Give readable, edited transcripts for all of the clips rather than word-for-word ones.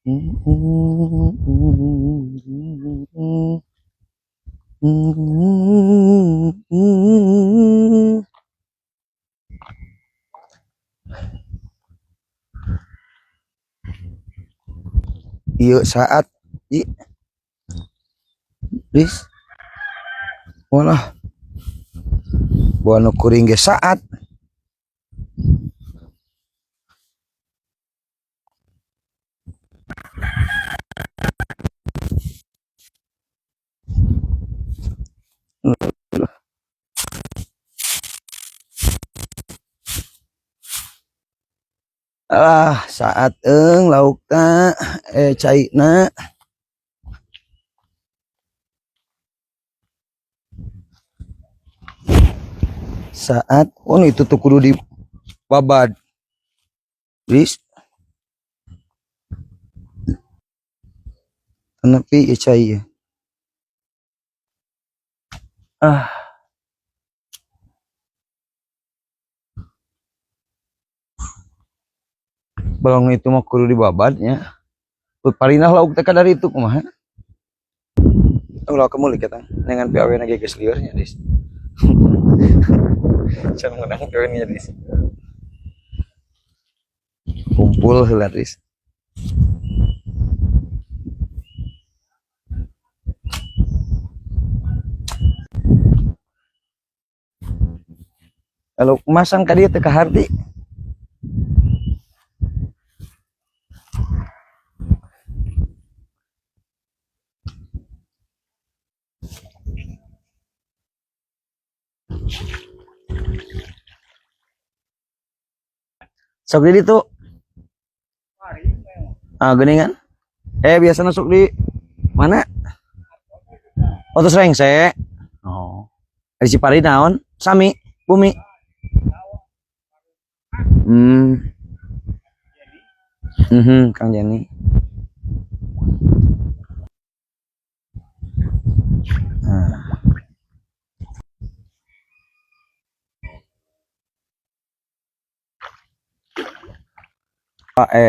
Iya saat i bis walah buanu kuring ge saat saat laukna cairna saat itu tuh kudu di babad bis tapi ya cair balong itu mah kudu di babadnya palinah lauk teka dari itu kumaha ulah kamu lihat dengan PAW na geus liurnya dis can menang PAW-nya dis kumpul heula dis kalau masang ka dieu teh ka harti sok di itu geningan biasa masuk di mana Otos Rengse di Cipari naon sami bumi Kang Jani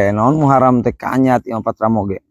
non Muharram teh kanyat yang 4 ramoge